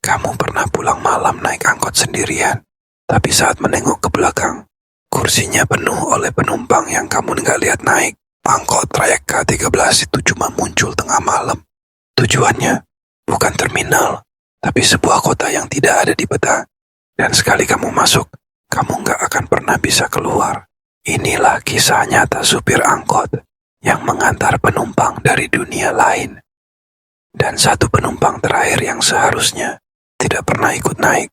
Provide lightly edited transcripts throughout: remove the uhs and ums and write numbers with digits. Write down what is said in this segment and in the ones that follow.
Kamu pernah pulang malam naik angkot sendirian, tapi saat menengok ke belakang, kursinya penuh oleh penumpang yang kamu nggak lihat naik. Angkot trayek K13 itu cuma muncul tengah malam. Tujuannya bukan terminal, tapi sebuah kota yang tidak ada di peta. Dan sekali kamu masuk, kamu nggak akan pernah bisa keluar. Inilah kisah nyata supir angkot yang mengantar penumpang dari dunia lain. Dan satu penumpang terakhir yang seharusnya tidak pernah ikut naik.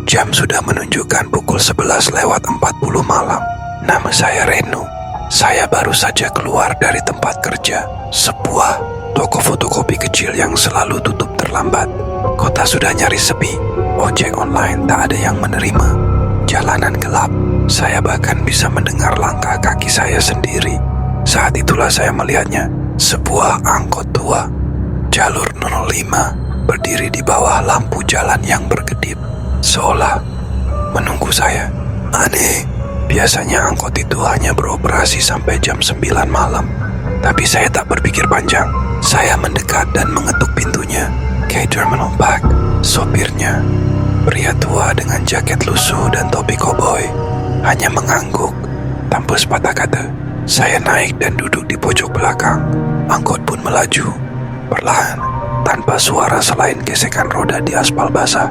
Jam sudah menunjukkan pukul 11 lewat 40 malam. Nama saya Reno. Saya baru saja keluar dari tempat kerja, sebuah toko fotokopi kecil yang selalu tutup terlambat. Kota sudah nyaris sepi, ojek online tak ada yang menerima. Jalanan gelap, saya bahkan bisa mendengar langkah kaki saya sendiri. Saat itulah saya melihatnya, sebuah angkot tua. Jalur 05 berdiri di bawah lampu jalan yang berkedip, seolah menunggu saya. Aneh, biasanya angkot itu hanya beroperasi sampai jam 9 malam. Tapi saya tak berpikir panjang. Saya mendekat dan mengetuk pintunya. K-Terminal Park, sopirnya, pria tua dengan jaket lusuh dan topi koboi, hanya mengangguk tanpa sepatah kata. Saya naik dan duduk di pojok belakang. Angkot pun melaju, perlahan, tanpa suara selain gesekan roda di aspal basah.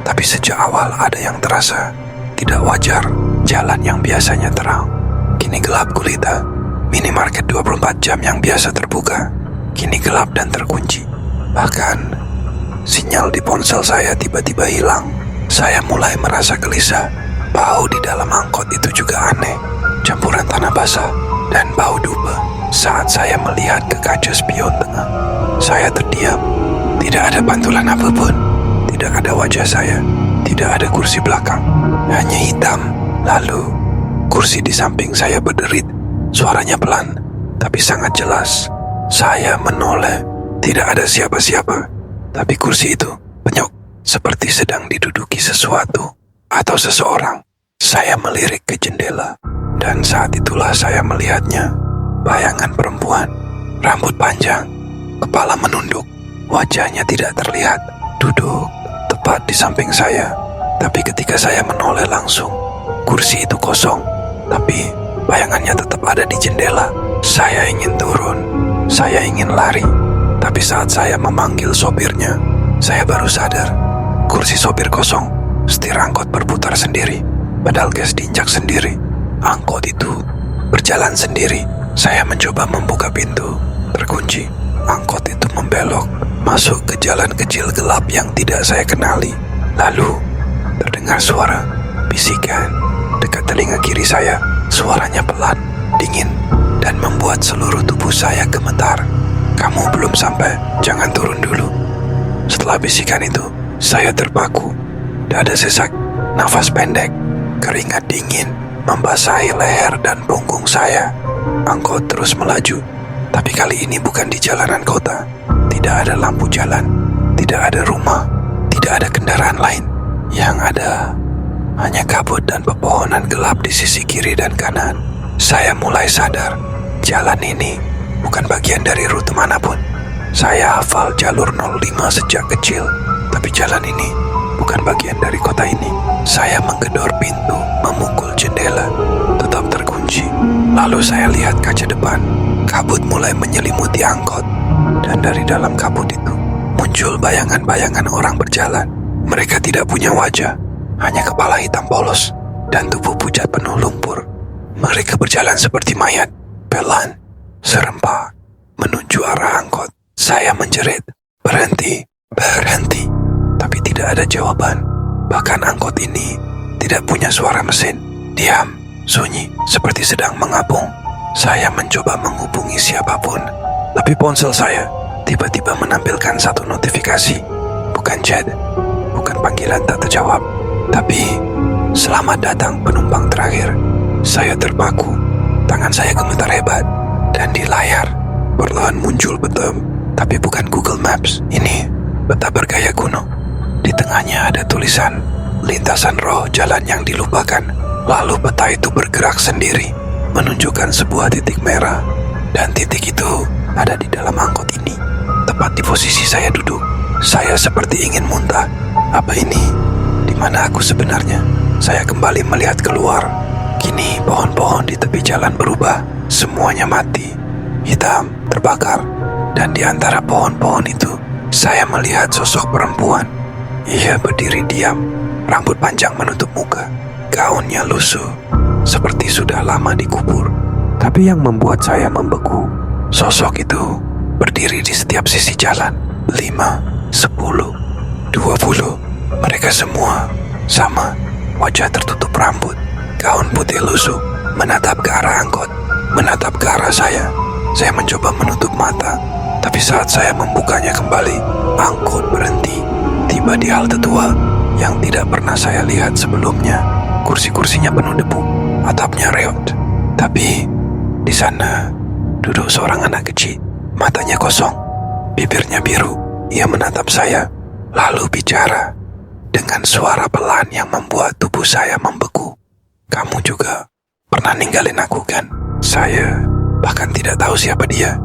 Tapi sejak awal ada yang terasa tidak wajar. Jalan yang biasanya terang kini gelap gulita. Minimarket 24 jam yang biasa terbuka kini gelap dan terkunci. Bahkan sinyal di ponsel saya tiba-tiba hilang. Saya mulai merasa gelisah. Bau di dalam angkot itu juga aneh, campuran tanah basah dan bau dupa. Saat saya melihat ke kaca spion tengah, saya terdiam. Tidak ada pantulan apapun. Tidak ada wajah saya, tidak ada kursi belakang, hanya hitam. Lalu, kursi di samping saya berderit. Suaranya pelan, tapi sangat jelas. Saya menoleh, tidak ada siapa-siapa. Tapi kursi itu penyok, seperti sedang diduduki sesuatu atau seseorang. Saya melirik ke jendela, dan saat itulah saya melihatnya. Bayangan perempuan, rambut panjang, kepala menunduk, wajahnya tidak terlihat, duduk tepat di samping saya. Tapi ketika saya menoleh langsung, kursi itu kosong. Tapi bayangannya tetap ada di jendela. Saya ingin turun, saya ingin lari. Tapi saat saya memanggil sopirnya, saya baru sadar. Kursi sopir kosong, setir angkot berputar sendiri, pedal gas diinjak sendiri. Angkot itu berjalan sendiri. Saya mencoba membuka pintu, terkunci. Angkot itu membelok, masuk ke jalan kecil gelap yang tidak saya kenali. Lalu, terdengar suara, bisikan, dekat telinga kiri saya. Suaranya pelan, dingin, dan membuat seluruh tubuh saya gemetar. Kamu belum sampai, jangan turun dulu. Setelah bisikan itu, saya terpaku. Dada sesak, nafas pendek, keringat dingin membasahi leher dan punggung saya. Angkot terus melaju, tapi kali ini bukan di jalanan kota. Tidak ada lampu jalan, tidak ada rumah, tidak ada kendaraan lain. Yang ada hanya kabut dan pepohonan gelap di sisi kiri dan kanan. Saya mulai sadar, jalan ini bukan bagian dari rute manapun. Saya hafal jalur 05 sejak kecil, tapi jalan ini bukan bagian dari kota ini. Saya menggedor pintu, memukul jendela, tetap terkunci. Lalu saya lihat kaca depan, kabut mulai menyelimuti angkot. Dan dari dalam kabut itu muncul bayangan-bayangan orang berjalan. Mereka tidak punya wajah, hanya kepala hitam polos dan tubuh pucat penuh lumpur. Mereka berjalan seperti mayat, pelan, serempak, menuju arah angkot. Saya menjerit, berhenti, berhenti. Tapi tidak ada jawaban. Bahkan angkot ini tidak punya suara mesin. Diam, sunyi, seperti sedang mengapung. Saya mencoba menghubungi siapapun, tapi ponsel saya tiba-tiba menampilkan satu notifikasi. Bukan chat, bukan panggilan tak terjawab, tapi selamat datang penumpang terakhir. Saya terpaku, tangan saya gemetar hebat, dan di layar perlahan muncul peta Tapi bukan Google Maps. Ini peta bergaya kuno. Di tengahnya ada tulisan, lintasan roh jalan yang dilupakan. Lalu peta itu bergerak sendiri, menunjukkan sebuah titik merah. Dan titik itu ada di dalam angkot ini. Tepat di posisi saya duduk. Saya seperti ingin muntah. Apa ini? Di mana aku sebenarnya? Saya kembali melihat keluar. Kini pohon-pohon di tepi jalan berubah. Semuanya mati, hitam, terbakar. Dan di antara pohon-pohon itu, saya melihat sosok perempuan. Ia berdiri diam, rambut panjang menutup muka. Gaunnya lusuh, seperti sudah lama dikubur. Tapi yang membuat saya membeku, sosok itu berdiri di setiap sisi jalan. 5, 10, 20. Mereka semua sama, wajah tertutup rambut, gaun putih lusuh, menatap ke arah angkot, menatap ke arah saya. Saya mencoba menutup mata, tapi saat saya membukanya kembali, angkot berhenti. Tiba di halte tua yang tidak pernah saya lihat sebelumnya. Kursi-kursinya penuh debu, atapnya reot. Tapi di sana duduk seorang anak kecil, matanya kosong, bibirnya biru. Ia menatap saya, lalu bicara dengan suara pelan yang membuat tubuh saya membeku. Kamu juga pernah ninggalin aku kan? Saya bahkan tidak tahu siapa dia.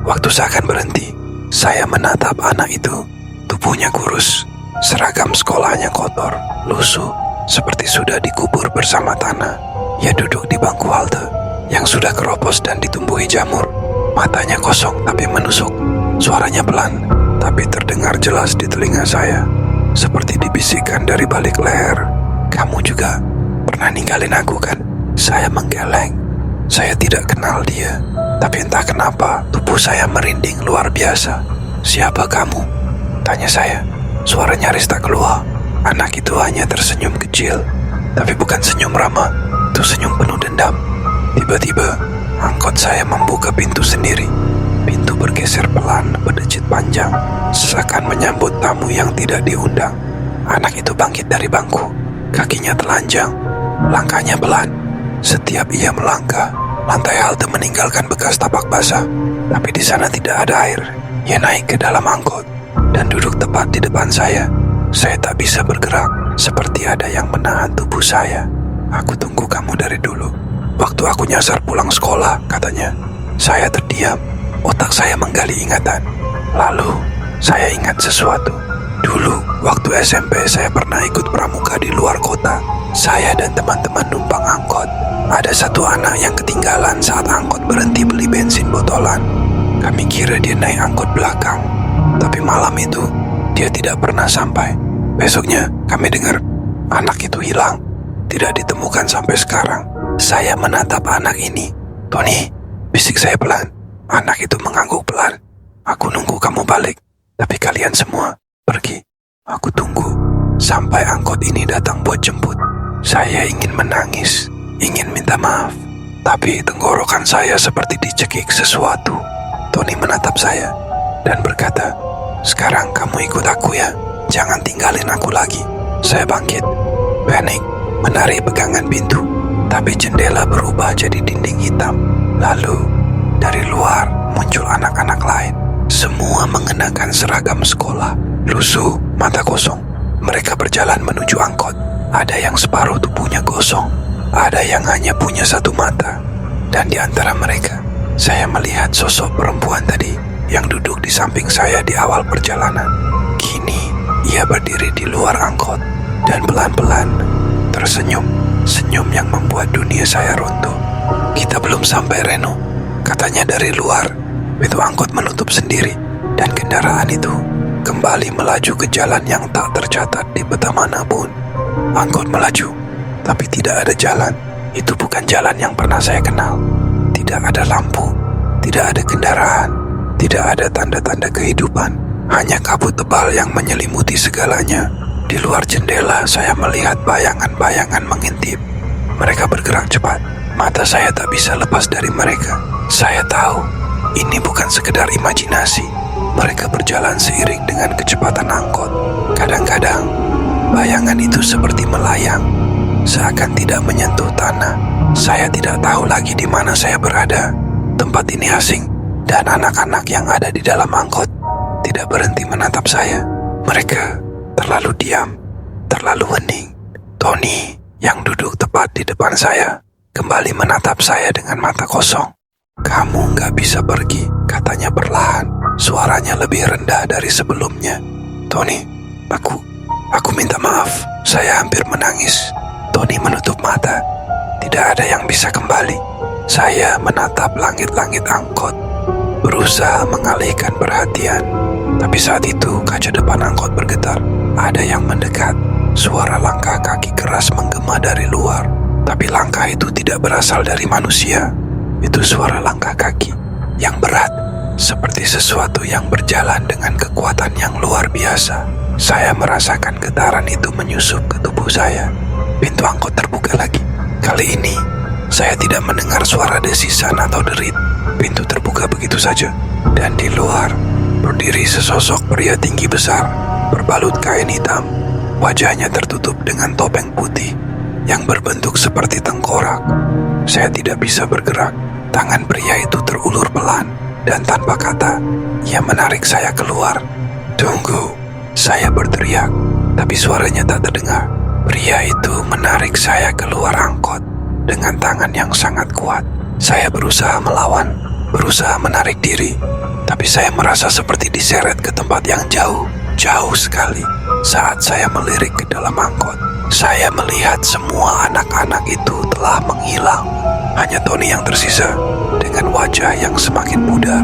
Waktu seakan berhenti, saya menatap anak itu. Tubuhnya kurus, seragam sekolahnya kotor, lusuh, seperti sudah dikubur bersama tanah. Ia duduk di bangku halte yang sudah keropos dan ditumbuhi jamur. Matanya kosong tapi menusuk. Suaranya pelan, tapi terdengar jelas di telinga saya. Seperti dibisikkan dari balik leher. Kamu juga pernah ninggalin aku kan? Saya menggeleng. Saya tidak kenal dia. Tapi entah kenapa tubuh saya merinding luar biasa. Siapa kamu? Tanya saya. Suara nyaris tak keluar. Anak itu hanya tersenyum kecil. Tapi bukan senyum ramah. Itu senyum penuh dendam. Tiba-tiba angkot saya membuka pintu sendiri. Pintu bergeser pelan berdecit panjang, seakan menyambut tamu yang tidak diundang. Anak itu bangkit dari bangku. Kakinya telanjang, langkahnya pelan. Setiap ia melangkah, lantai halte meninggalkan bekas tapak basah. Tapi di sana tidak ada air. Ia naik ke dalam angkot dan duduk tepat di depan saya. Saya tak bisa bergerak, seperti ada yang menahan tubuh saya. Aku tunggu kamu dari dulu. Waktu aku nyasar pulang sekolah, katanya. Saya terdiam. Otak saya menggali ingatan. Lalu, saya ingat sesuatu. Dulu, waktu SMP saya pernah ikut pramuka di luar kota. Saya dan teman-teman numpang angkot. Ada satu anak yang ketinggalan saat angkot berhenti beli bensin botolan. Kami kira dia naik angkot belakang. Tapi malam itu, dia tidak pernah sampai. Besoknya, kami dengar anak itu hilang. Tidak ditemukan sampai sekarang. Saya menatap anak ini. Tony, bisik saya pelan. Anak itu mengangguk pelan. Aku nunggu kamu balik, tapi kalian semua pergi. Aku tunggu sampai angkot ini datang buat jemput. Saya ingin menangis, ingin minta maaf, tapi tenggorokan saya seperti dicekik sesuatu. Tony menatap saya dan berkata, sekarang kamu ikut aku ya, jangan tinggalin aku lagi. Saya bangkit, panik, menarik pegangan pintu, tapi jendela berubah jadi dinding hitam. Lalu dari luar muncul anak-anak lain. Semua mengenakan seragam sekolah, lusuh, mata kosong. Mereka berjalan menuju angkot. Ada yang separuh tubuhnya gosong, ada yang hanya punya satu mata. Dan di antara mereka, saya melihat sosok perempuan tadi yang duduk di samping saya di awal perjalanan. Kini, ia berdiri di luar angkot dan pelan-pelan tersenyum. Senyum yang membuat dunia saya runtuh. Kita belum sampai, Reno, katanya dari luar. Pintu angkot menutup sendiri dan kendaraan itu kembali melaju ke jalan yang tak tercatat di peta manapun. Angkot melaju, tapi tidak ada jalan. Itu bukan jalan yang pernah saya kenal. Tidak ada lampu, tidak ada kendaraan, tidak ada tanda-tanda kehidupan. Hanya kabut tebal yang menyelimuti segalanya. Di luar jendela saya melihat bayangan-bayangan mengintip. Mereka bergerak cepat. Mata saya tak bisa lepas dari mereka. Saya tahu ini bukan sekedar imajinasi. Mereka berjalan seiring dengan kecepatan angkot. Kadang-kadang bayangan itu seperti melayang, seakan tidak menyentuh tanah. Saya tidak tahu lagi di mana saya berada. Tempat ini asing, Dan anak-anak yang ada di dalam angkot tidak berhenti menatap saya. Mereka terlalu diam, terlalu hening. Tony yang duduk tepat di depan saya kembali menatap saya dengan mata kosong. "Kamu gak bisa pergi," katanya perlahan. Suaranya lebih rendah dari sebelumnya. "Tony, aku minta maaf. Saya hampir menangis." Tony menutup mata. Tidak ada yang bisa kembali. Saya menatap langit-langit angkot, berusaha mengalihkan perhatian. Tapi saat itu kaca depan angkot bergetar. Ada yang mendekat. Suara langkah kaki keras menggema dari luar. Tapi langkah itu tidak berasal dari manusia. Itu suara langkah kaki yang berat, seperti sesuatu yang berjalan dengan kekuatan yang luar biasa. Saya merasakan getaran itu menyusup ke tubuh saya. Pintu angkot terbuka lagi. Kali ini saya tidak mendengar suara desisan atau derit. Pintu terbuka begitu saja, dan di luar berdiri sesosok pria tinggi besar, berbalut kain hitam. Wajahnya tertutup dengan topeng putih yang berbentuk seperti tengkorak. Saya tidak bisa bergerak. Tangan pria itu terulur pelan, dan tanpa kata, ia menarik saya keluar. "Tunggu!" Saya berteriak, tapi suaranya tak terdengar. Pria itu menarik saya keluar angkot dengan tangan yang sangat kuat. Saya berusaha melawan, berusaha menarik diri, tapi saya merasa seperti diseret ke tempat yang jauh, jauh sekali. Saat saya melirik ke dalam angkot, saya melihat semua anak-anak itu telah menghilang. Hanya Tony yang tersisa dengan wajah yang semakin pudar.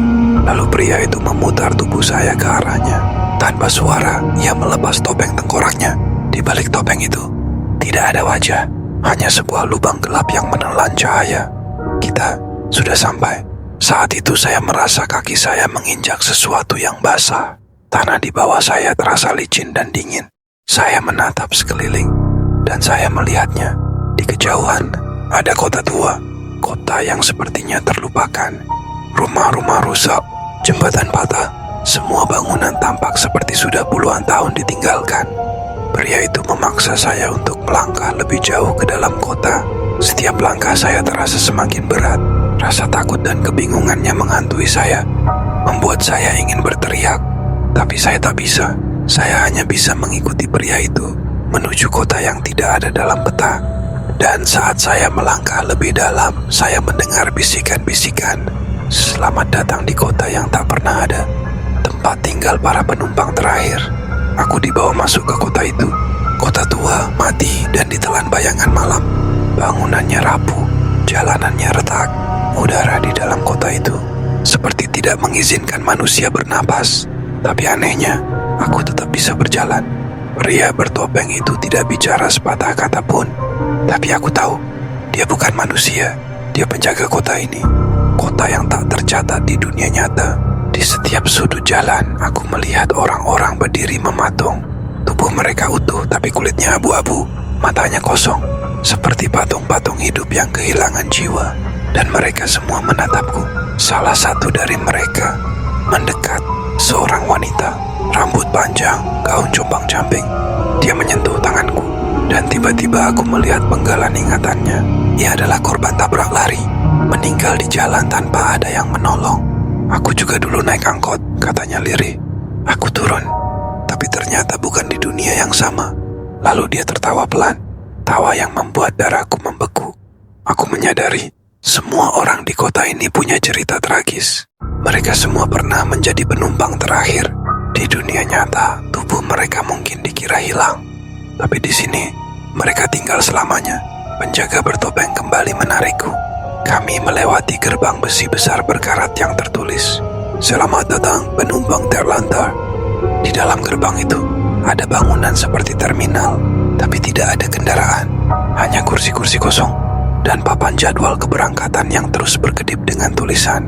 Lalu pria itu memutar tubuh saya ke arahnya. Tanpa suara, ia melepas topeng tengkoraknya. Di balik topeng itu, tidak ada wajah, hanya sebuah lubang gelap yang menelan cahaya. Kita sudah sampai. Saat itu saya merasa kaki saya menginjak sesuatu yang basah. Tanah di bawah saya terasa licin dan dingin. Saya menatap sekeliling, dan saya melihatnya. Di kejauhan, ada kota tua. Kota yang sepertinya terlupakan. Rumah-rumah rusak, jembatan patah. Semua bangunan tampak seperti sudah puluhan tahun ditinggalkan. Pria itu memaksa saya untuk melangkah lebih jauh ke dalam kota. Setiap langkah saya terasa semakin berat. Rasa takut dan kebingungannya menghantui saya, membuat saya ingin berteriak. Tapi saya tak bisa. Saya hanya bisa mengikuti pria itu menuju kota yang tidak ada dalam peta. Dan saat saya melangkah lebih dalam, saya mendengar bisikan-bisikan. "Selamat datang di kota yang tak pernah ada, tempat tinggal para penumpang terakhir." Aku dibawa masuk ke kota itu. Kota tua, mati, dan ditelan bayangan malam. Bangunannya rapuh, jalanannya retak. Udara di dalam kota itu seperti tidak mengizinkan manusia bernapas. Tapi anehnya, aku tetap bisa berjalan. Pria bertopeng itu tidak bicara sepatah kata pun. Tapi aku tahu, dia bukan manusia. Dia penjaga kota ini. Kota yang tak tercatat di dunia nyata. Di setiap sudut jalan, aku melihat orang-orang berdiri mematung. Tubuh mereka utuh, tapi kulitnya abu-abu. Matanya kosong, seperti patung-patung hidup yang kehilangan jiwa. Dan mereka semua menatapku. Salah satu dari mereka mendekat. Seorang wanita, rambut panjang, gaun compang-camping. Dia menyentuh tanganku, dan tiba-tiba aku melihat penggalan ingatannya. Ia adalah korban tabrak lari, meninggal di jalan tanpa ada yang menolong. "Aku juga dulu naik angkot," katanya lirih. Aku turun, tapi ternyata bukan di dunia yang sama. Lalu dia tertawa pelan, tawa yang membuat darahku membeku. Aku menyadari, semua orang di kota ini punya cerita tragis. Mereka semua pernah menjadi penumpang terakhir. Di dunia nyata, tubuh mereka mungkin dikira hilang. Tapi di sini, mereka tinggal selamanya. Penjaga bertopeng kembali menarikku. Kami melewati gerbang besi besar berkarat yang tertulis, "Selamat datang penumpang terlantar." Di dalam gerbang itu, ada bangunan seperti terminal, tapi tidak ada kendaraan. Hanya kursi-kursi kosong, dan papan jadwal keberangkatan yang terus berkedip dengan tulisan,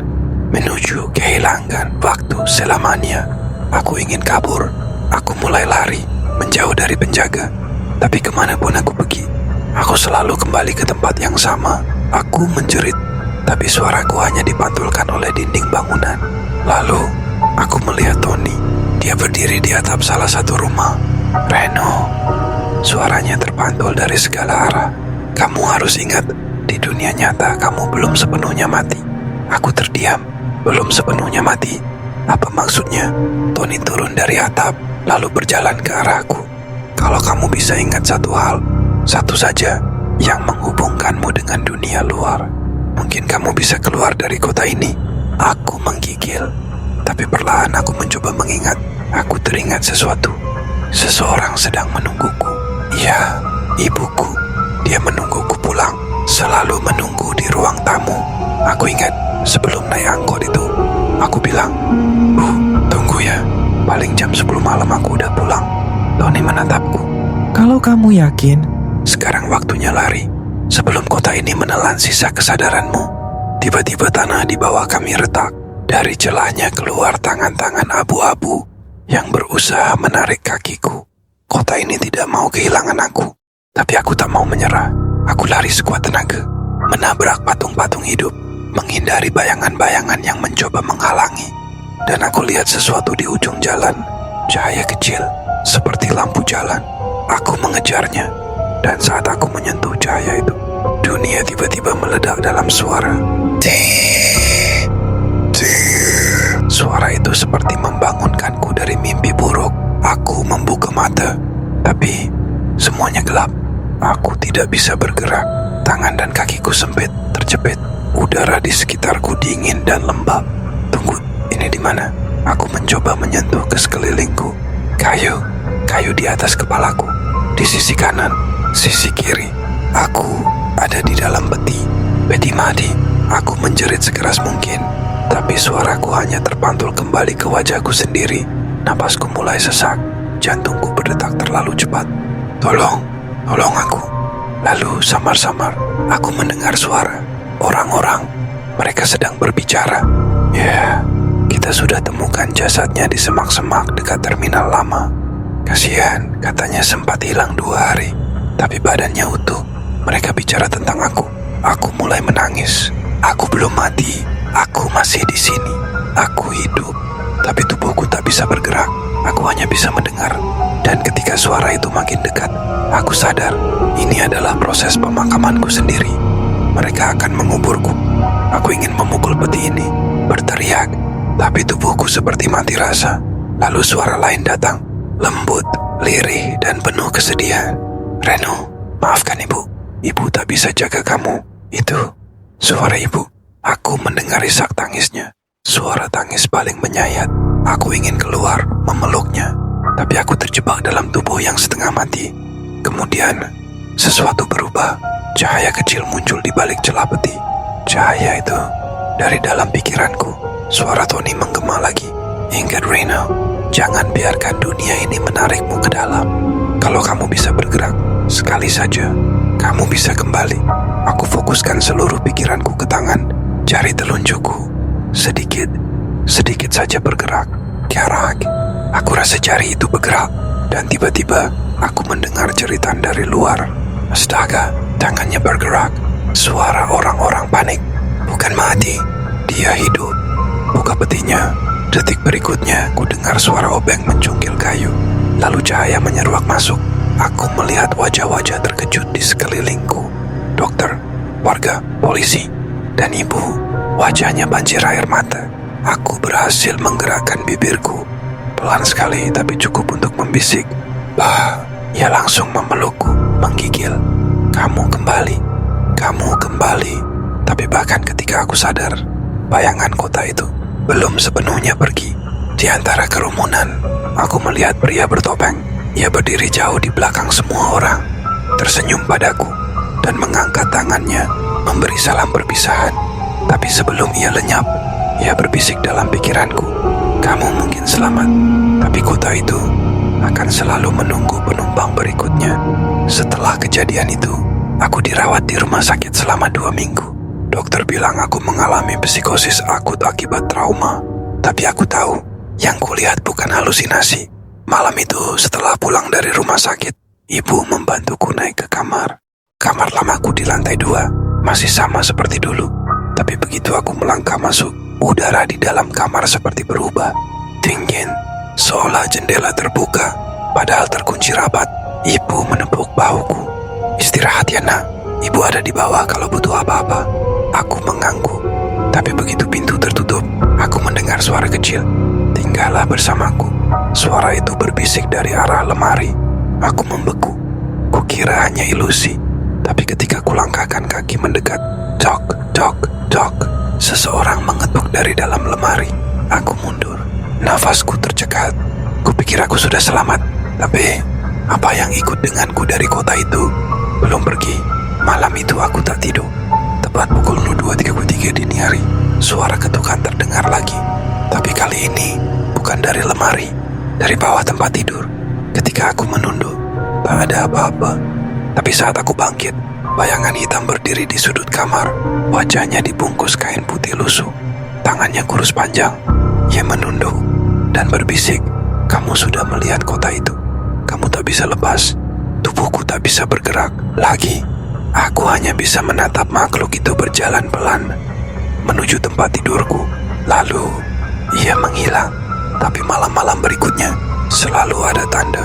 "Menuju kehilangan waktu selamanya." Aku ingin kabur. Aku mulai lari, menjauh dari penjaga. Tapi kemanapun aku pergi, aku selalu kembali ke tempat yang sama. Aku menjerit, tapi suaraku hanya dipantulkan oleh dinding bangunan. Lalu, aku melihat Tony. Dia berdiri di atap salah satu rumah. "Reno," suaranya terpantul dari segala arah. "Kamu harus ingat, di dunia nyata kamu belum sepenuhnya mati." Aku terdiam. belum sepenuhnya mati. Apa maksudnya? Tony turun dari atap, lalu berjalan ke arahku. Kalau kamu bisa ingat satu hal, satu saja, yang menghubungkanmu dengan dunia luar, mungkin kamu bisa keluar dari kota ini. Aku menggigil, tapi perlahan aku mencoba mengingat. Aku teringat sesuatu. Seseorang sedang menungguku. Ya, ibuku. Dia menungguku pulang, selalu menunggu di ruang tamu. Aku ingat sebelum naik angkot itu, aku bilang, tunggu ya, paling jam 10 malam aku udah pulang. Tony menatapku. Kalau kamu yakin, sekarang waktunya lari, sebelum kota ini menelan sisa kesadaranmu. Tiba-tiba tanah di bawah kami retak. Dari celahnya keluar tangan-tangan abu-abu yang berusaha menarik kakiku. Kota ini tidak mau kehilangan aku, tapi aku tak mau menyerah. Aku lari sekuat tenaga, menabrak patung-patung hidup, menghindari bayangan-bayangan yang mencoba menghalangi. Dan aku lihat sesuatu di ujung jalan, cahaya kecil, seperti lampu jalan. Aku mengejarnya, dan saat aku menyentuh cahaya itu, dunia tiba-tiba meledak dalam suara. Suara itu seperti membangunkanku dari mimpi buruk. Aku membuka mata, tapi semuanya gelap. Aku tidak bisa bergerak. Tangan dan kakiku sempit, terjepit. Udara di sekitarku dingin dan lembab. Tunggu, ini di mana? Aku mencoba menyentuh ke sekelilingku. Kayu di atas kepalaku. Di sisi kanan, sisi kiri. Aku ada di dalam peti mati. Aku menjerit sekeras mungkin, tapi suaraku hanya terpantul kembali ke wajahku sendiri. Napasku mulai sesak, jantungku berdetak terlalu cepat. Tolong aku. Lalu samar-samar, aku mendengar suara orang-orang. Mereka sedang berbicara. Ya, kita sudah temukan jasadnya di semak-semak dekat terminal lama. Kasihan, katanya sempat hilang 2 hari, tapi badannya utuh. Mereka bicara tentang aku. Aku mulai menangis. Aku belum mati. Aku masih di sini. Aku hidup, tapi tubuhku tak bisa bergerak. Aku hanya bisa mendengar. Dan ketika suara itu makin dekat, aku sadar ini adalah proses pemakamanku sendiri. Mereka akan menguburku. Aku ingin memukul peti ini, berteriak, tapi tubuhku seperti mati rasa. Lalu suara lain datang, lembut, lirih, dan penuh kesedihan. Reno, maafkan ibu. Ibu tak bisa jaga kamu. Itu suara ibu. Aku mendengar isak tangisnya. Suara tangis paling menyayat. Aku ingin keluar, memeluknya, tapi aku terjebak dalam tubuh yang setengah mati. Kemudian, sesuatu berubah. Cahaya kecil muncul di balik celah peti. Cahaya itu dari dalam pikiranku. Suara Tony menggema lagi. Ingat Reno, jangan biarkan dunia ini menarikmu ke dalam. Kalau kamu bisa bergerak, sekali saja, kamu bisa kembali. Aku fokuskan seluruh pikiranku ke tangan, jari telunjukku. Sedikit saja bergerak. Gerak. Aku rasa jari itu bergerak. Dan tiba-tiba, aku mendengar jeritan dari luar. Astaga, tangannya bergerak. Suara orang-orang panik. Bukan mati, dia hidup. Buka petinya. Detik berikutnya, ku dengar suara obeng mencungkil kayu. Lalu cahaya menyeruak masuk. Aku melihat wajah-wajah terkejut di sekelilingku. Dokter, warga, polisi, dan ibu. Wajahnya banjir air mata. Aku berhasil menggerakkan bibirku. Pelan sekali, tapi cukup untuk membisik. Bah, ia langsung memelukku, menggigil. Kamu kembali. Tapi bahkan ketika aku sadar, bayangan kota itu belum sepenuhnya pergi. Di antara kerumunan, aku melihat pria bertopeng. Ia berdiri jauh di belakang semua orang, tersenyum padaku, dan mengangkat tangannya, memberi salam perpisahan. Tapi sebelum ia lenyap, ia berbisik dalam pikiranku, kamu mungkin selamat, tapi kota itu akan selalu menunggu penumpang berikutnya. Setelah kejadian itu, aku dirawat di rumah sakit selama 2 minggu. Dokter bilang aku mengalami psikosis akut akibat trauma. Tapi aku tahu, yang kulihat bukan halusinasi. Malam itu setelah pulang dari rumah sakit, ibu membantuku naik ke kamar. Kamar lamaku di lantai 2, masih sama seperti dulu. Tapi begitu aku melangkah masuk, udara di dalam kamar seperti berubah. Dingin, seolah jendela terbuka, padahal terkunci rapat. Ibu menepuk bahuku. Istirahat ya nak, ibu ada di bawah kalau butuh apa-apa. Aku mengangguk, tapi begitu pintu tertutup, aku mendengar suara kecil. Tinggallah bersamaku. Suara itu berbisik dari arah lemari. Aku membeku. Kukira hanya ilusi. Tapi ketika kulangkahkan kaki mendekat, dok, dok, dok, seseorang mengetuk dari dalam lemari. Aku mundur. Nafasku tercekat. Kupikir aku sudah selamat. Tapi apa yang ikut denganku dari kota itu belum pergi. Malam itu aku tak tidur. Tepat pukul 02.33 dini hari, suara ketukan terdengar lagi. Tapi kali ini bukan dari lemari, dari bawah tempat tidur. Ketika aku menunduk, tak ada apa-apa. Tapi saat aku bangkit, bayangan hitam berdiri di sudut kamar. Wajahnya dibungkus kain putih lusuh. Tangannya kurus panjang. Ia menunduk dan berbisik, "Kamu sudah melihat kota itu. Kamu tak bisa lepas. Tubuhku tak bisa bergerak lagi. Aku hanya bisa menatap makhluk itu berjalan pelan menuju tempat tidurku. Lalu ia menghilang. Tapi malam-malam berikutnya selalu ada tanda.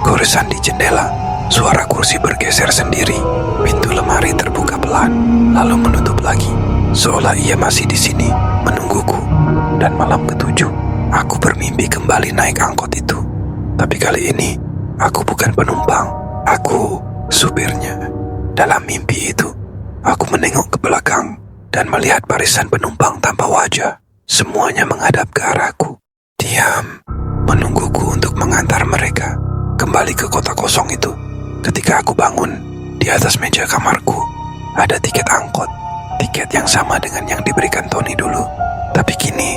Goresan di jendela, suara kursi bergeser sendiri, pintu lemari terbuka pelan lalu menutup lagi, seolah ia masih di sini menungguku. Dan malam ketujuh, aku bermimpi kembali naik angkot itu. Tapi kali ini aku bukan penumpang, aku supirnya. Dalam mimpi itu, aku menengok ke belakang dan melihat barisan penumpang tanpa wajah. Semuanya menghadap ke arahku, diam, menungguku untuk mengantar mereka kembali ke kota kosong itu. Ketika aku bangun, di atas meja kamarku ada tiket angkot. Tiket yang sama dengan yang diberikan Tony dulu. Tapi kini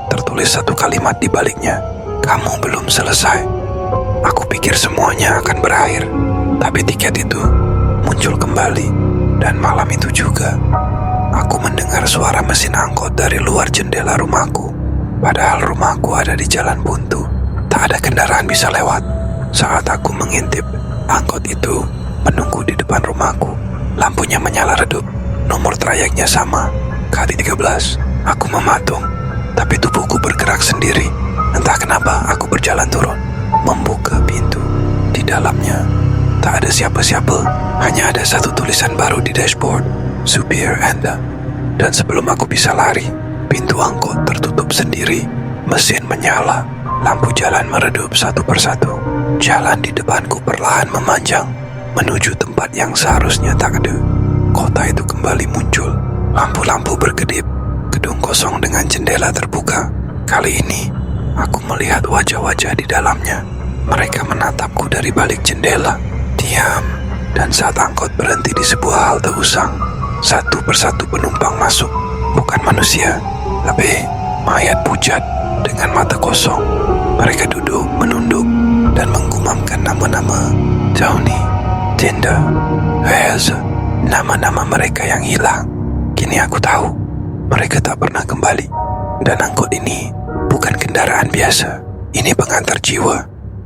tertulis satu kalimat di baliknya, "Kamu belum selesai." Aku pikir semuanya akan berakhir. Tapi tiket itu muncul kembali. Dan malam itu juga aku mendengar suara mesin angkot dari luar jendela rumahku. Padahal rumahku ada di jalan buntu. Tak ada kendaraan bisa lewat. Saat aku mengintip, angkot itu menunggu di depan rumahku. Lampunya menyala redup. Nomor trayeknya sama, KD13. Aku mematung, tapi tubuhku bergerak sendiri. Entah kenapa aku berjalan turun, membuka pintu. Di dalamnya tak ada siapa-siapa. Hanya ada satu tulisan baru di dashboard, "Supir Anda." Dan sebelum aku bisa lari, pintu angkot tertutup sendiri. Mesin menyala. Lampu jalan meredup satu persatu. Jalan di depanku perlahan memanjang menuju tempat yang seharusnya tak ada. Kota itu kembali muncul. Lampu-lampu berkedip. Gedung kosong dengan jendela terbuka. Kali ini aku melihat wajah-wajah di dalamnya. Mereka menatapku dari balik jendela. Diam. Dan saat angkot berhenti di sebuah halte usang, satu persatu penumpang masuk. Bukan manusia, tapi mayat pucat dengan mata kosong. Mereka duduk, menunduk, dan menggumamkan nama-nama. Tony, Tinda, Elsa. Nama-nama mereka yang hilang. Kini aku tahu, mereka tak pernah kembali. Dan angkot ini bukan kendaraan biasa. Ini pengantar jiwa.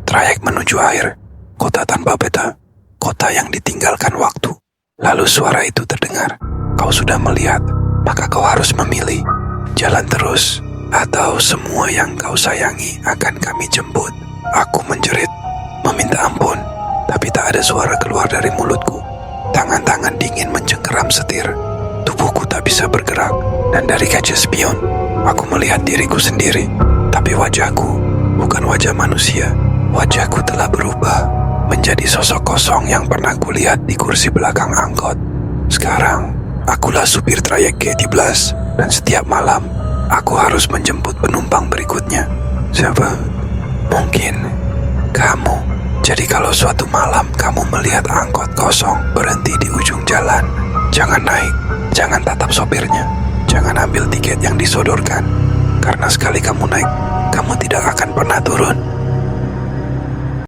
Trayek menuju akhir. Kota tanpa peta. Kota yang ditinggalkan waktu. Lalu suara itu terdengar. "Kau sudah melihat, maka kau harus memilih. Jalan terus, atau semua yang kau sayangi akan kami jemput." Aku menjerit, meminta ampun, tapi tak ada suara keluar dari mulutku. Tangan-tangan dingin mencengkeram setir. Tubuhku tak bisa bergerak. Dan dari kaca spion, aku melihat diriku sendiri. Tapi wajahku bukan wajah manusia. Wajahku telah berubah menjadi sosok kosong yang pernah kulihat di kursi belakang angkot. Sekarang, akulah supir trayek G13. Dan setiap malam, aku harus menjemput penumpang berikutnya. Siapa? Mungkin kamu. Jadi kalau suatu malam kamu melihat angkot kosong berhenti di ujung jalan, jangan naik, jangan tatap sopirnya, jangan ambil tiket yang disodorkan. Karena sekali kamu naik, kamu tidak akan pernah turun.